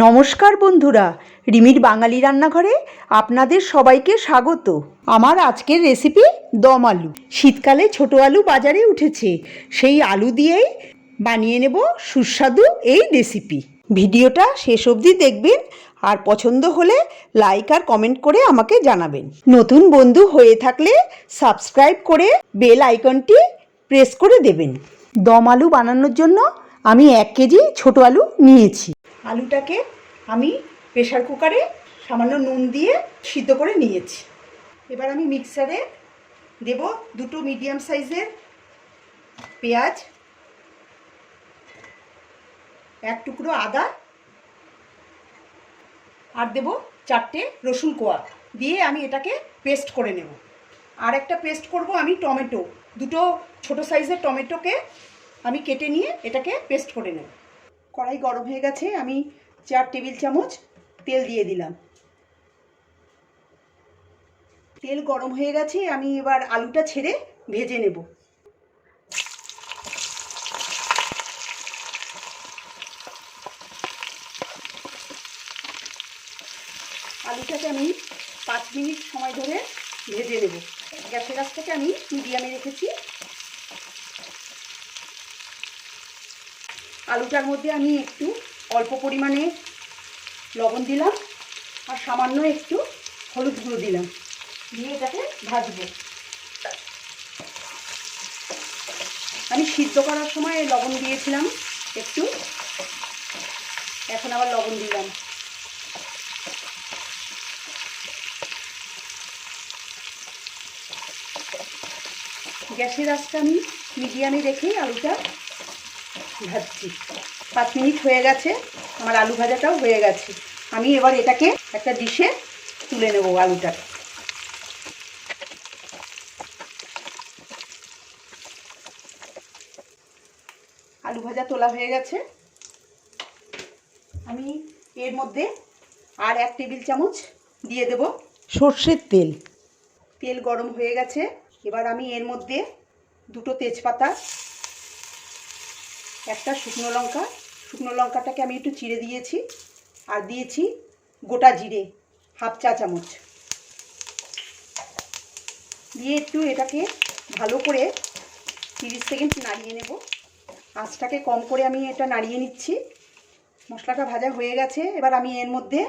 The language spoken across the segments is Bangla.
নমস্কার বন্ধুরা, রিমির বাঙালি রান্নাঘরে আপনাদের সবাইকে স্বাগত। আমার আজকের রেসিপি দম আলু। শীতকালে ছোট আলু বাজারে উঠেছে, সেই আলু দিয়েই বানিয়ে নেব সুস্বাদু এই রেসিপি। ভিডিওটা শেষ অবধি দেখবেন আর পছন্দ হলে লাইক আর কমেন্ট করে আমাকে জানাবেন। নতুন বন্ধু হয়ে থাকলে সাবস্ক্রাইব করে বেল আইকনটি প্রেস করে দেবেন। দম আলু বানানোর জন্য আমি 1 কেজি ছোট আলু নিয়েছি। আলুটাকে আমি প্রেসার কুকারে সামান্য নুন দিয়ে সিদ্ধ করে নিয়েছি। এবার আমি মিক্সারে দেব 2 মিডিয়াম সাইজের পেঁয়াজ, 1 টুকরো আদা আর দেব 4টে রসুন কোয়া দিয়ে আমি এটাকে পেস্ট করে নেব। আর একটা পেস্ট করব আমি টমেটো, 2 ছোট সাইজের টমেটোকে আমি কেটে নিয়ে এটাকে পেস্ট করে নেব। কড়াই গরম হয়ে গেছে, আমি 4 টেবিল চামচ তেল দিয়ে দিলাম। তেল গরম হয়ে গেছে, আমি এবার আলুটা ছেড়ে ভেজে নেব। আলুটাকে আমি 5 মিনিট সময় ধরে ভেজে নেব। গ্যাসের আঁচটাকে আমি মিডিয়ামে রেখেছি। আলুটার মধ্যে আমি একটু অল্প পরিমাণে লবণ দিলাম আর সামান্য একটু হলুদ গুঁড়ো দিলাম, দিয়ে এটাকে ভাজবো। আমি সিদ্ধ করার সময় লবণ দিয়েছিলাম একটু, এখন আবার লবণ দিলাম। গ্যাসের আঁচটা আমি মিডিয়ামে রেখেই আলুটা ভাজছি। 5 মিনিট হয়ে গেছে, আমার আলু ভাজাটাও হয়ে গেছে। আমি এবার এটাকে একটা ডিশে তুলে নেব। আলুটা আলু ভাজা তোলা হয়ে গেছে। আমি এর মধ্যে আর 1 টেবিল চামচ দিয়ে দেব সর্ষের তেল। তেল গরম হয়ে গেছে, এবার আমি এর মধ্যে 2টো তেজপাতা, একটা শুকনো লঙ্কাটাকে আমি একটু চিড়ে দিয়েছি, আর দিয়েছি গোটা জিরে 1/2 চা চামচ দিয়ে একটু এটাকে ভালো করে 30 সেকেন্ড নাড়িয়ে নেব। আঁচটাকে কম করে আমি এটা নাড়িয়ে নিচ্ছি। মশলাটা ভাজা হয়ে গেছে, এবার আমি এর মধ্যে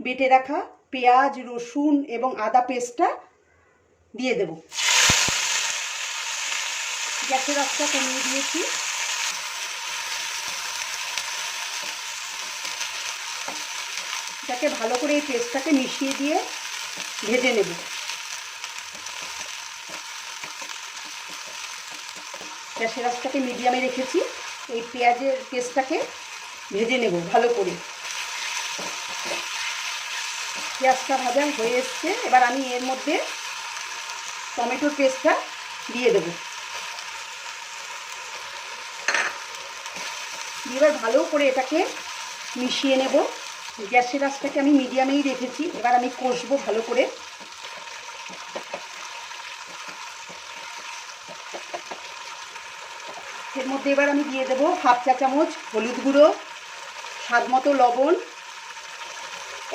বেটে রাখা পেঁয়াজ, রসুন এবং আদা পেস্টটা দিয়ে দেব। গ্যাসের আঁচটা কমিয়ে দিয়েছি। এটাকে ভালো করে এই পেস্টটাকে মিশিয়ে দিয়ে ভেজে নেব। গ্যাসের আঁচটাকে মিডিয়ামে রেখেছি। এই পেঁয়াজের পেস্টটাকে ভেজে নেব ভালো করে। পেঁয়াজটা ভাজা হয়ে এসছে, এবার আমি এর মধ্যে টমেটোর পেস্টটা দিয়ে দেব। এবার ভালো করে এটাকে মিশিয়ে নেব। গ্যাসের আঁচটাকে আমি মিডিয়ামেই রেখেছি, এবার আমি কষবো ভালো করে। এর মধ্যে এবার আমি দিয়ে দেবো 1/2 চা চামচ হলুদ গুঁড়ো, স্বাদ মতো লবণ,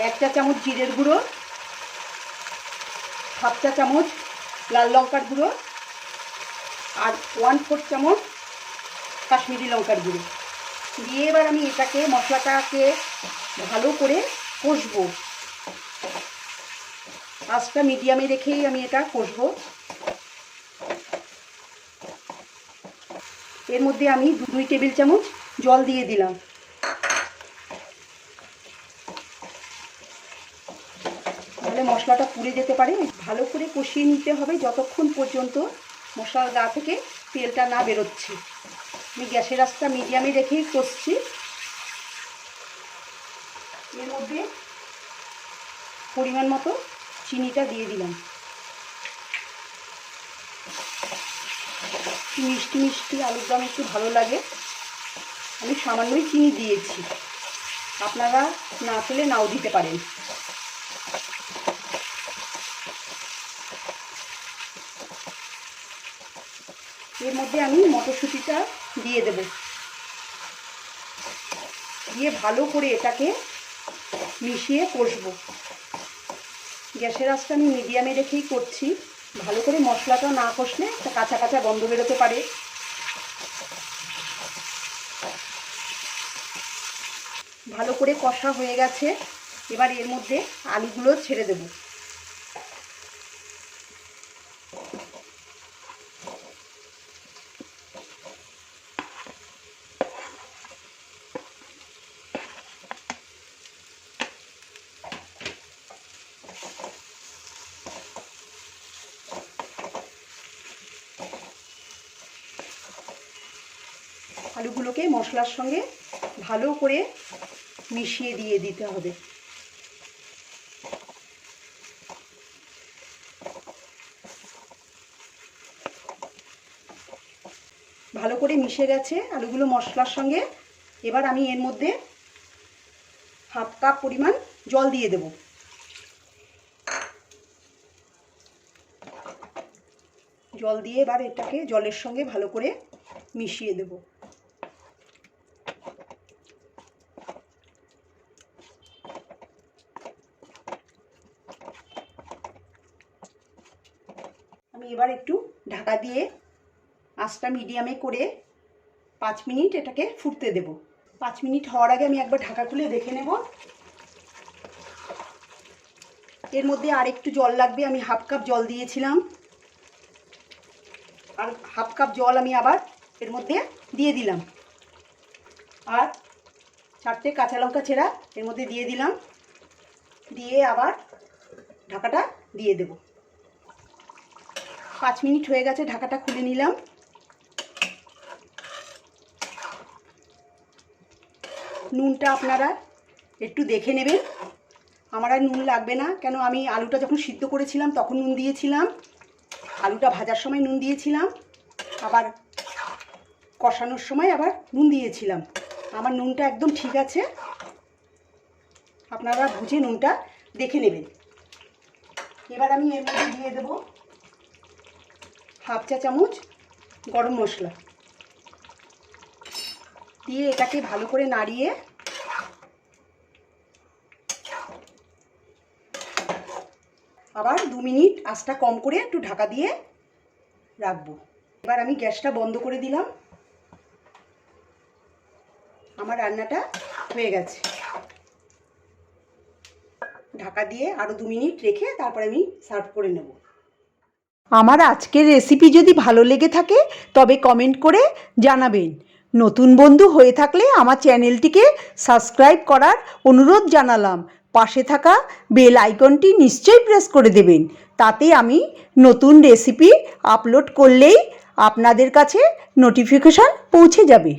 1 চা চামচ জিরের গুঁড়ো, 1/2 চা চামচ লাল লঙ্কার গুঁড়ো আর 1/4 চামচ কাশ্মীরি লঙ্কার গুঁড়ো দিয়ে এবার আমি এটাকে মশলাটাকে ভালো করে কষবো। আঁচটা মিডিয়ামে রেখেই আমি এটা কষবো। এর মধ্যে আমি 2 টেবিল চামচ জল দিয়ে দিলাম। তাহলে মশলাটা পুড়ে যেতে পারে। ভালো করে কষিয়ে নিতে হবে যতক্ষণ পর্যন্ত মশলার গা থেকে তেলটা না বেরোচ্ছে। আমি গ্যাসের আঁচটা মিডিয়ামে রেখেই কষছি। এর মধ্যে পরিমাণ মতো চিনিটা দিয়ে দিলাম। মিষ্টি মিষ্টি আলুর দম একটু ভালো লাগে, আমি সামান্যই চিনি দিয়েছি, আপনারা না খেলে নাও দিতে পারেন। এর মধ্যে আমি মটরশুঁটিটা দিয়ে দেব, দিয়ে ভালো করে এটাকে মিশিয়ে কষবো। গ্যাসের আঁচটা আমি মিডিয়ামে রেখেই করছি। ভালো করে মশলাটা না কষলে একটা কাঁচা কাঁচা গন্ধ বেরোতে পারে। ভালো করে কষা হয়ে গেছে, এবার এর মধ্যে আলুগুলো ছেড়ে দেব। আলুগুলোকে মশলার সঙ্গে ভালো করে মিশিয়ে দিয়ে দিতে হবে। ভালো করে মিশে গেছে আলুগুলো মশলার সঙ্গে। এবার আমি এর মধ্যে হাফ কাপ পরিমাণ জল দিয়ে দেব। জল দিয়ে এবার এটাকে জলের সঙ্গে ভালো করে মিশিয়ে দেব। আমি এবার একটু ঢাকা দিয়ে আঁচটা মিডিয়ামে করে 5 মিনিট এটাকে ফুটতে দেব। 5 মিনিট হওয়ার আগে আমি একবার ঢাকা খুলে দেখে নেব। এর মধ্যে আর একটু জল লাগবে, আমি হাফ কাপ জল দিয়েছিলাম, আর হাফ কাপ জল আমি আবার এর মধ্যে দিয়ে দিলাম। আর 4টে কাঁচা লঙ্কা ছেঁড়া এর মধ্যে দিয়ে দিলাম, দিয়ে আবার ঢাকাটা দিয়ে দেব। 5 মিনিট হয়ে গেছে, ঢাকাটা খুলে নিলাম। নুনটা আপনারা একটু দেখে নেবেন, আমার আর নুন লাগবে না, কেন আমি আলুটা যখন সিদ্ধ করেছিলাম তখন নুন দিয়েছিলাম, আলুটা ভাজার সময় নুন দিয়েছিলাম, আবার কষানোর সময় আবার নুন দিয়েছিলাম। আমার নুনটা একদম ঠিক আছে, আপনারা বুঝে নুনটা দেখে নেবেন। এবার আমি এর মধ্যে দিয়ে দেব হাফ চা চামচ গরম মশলা, দিয়ে এটাকে ভালো করে নাড়িয়ে আবার 2 মিনিট আঁচটা কম করে একটু ঢাকা দিয়ে রাখবো। এবার আমি গ্যাসটা বন্ধ করে দিলাম। আমার রান্নাটা হয়ে গেছে। ঢাকা দিয়ে আরও 2 মিনিট রেখে তারপরে আমি সার্ভ করে নেব। আমার আজকের রেসিপি যদি ভালো লেগে থাকে তবে কমেন্ট করে জানাবেন। নতুন বন্ধু হয়ে থাকলে আমার চ্যানেলটিকে সাবস্ক্রাইব করার অনুরোধ জানালাম। পাশে থাকা বেল আইকনটি নিশ্চয়ই প্রেস করে দেবেন, তাতে আমি নতুন রেসিপি আপলোড করলেই আপনাদের কাছে নোটিফিকেশন পৌঁছে যাবে।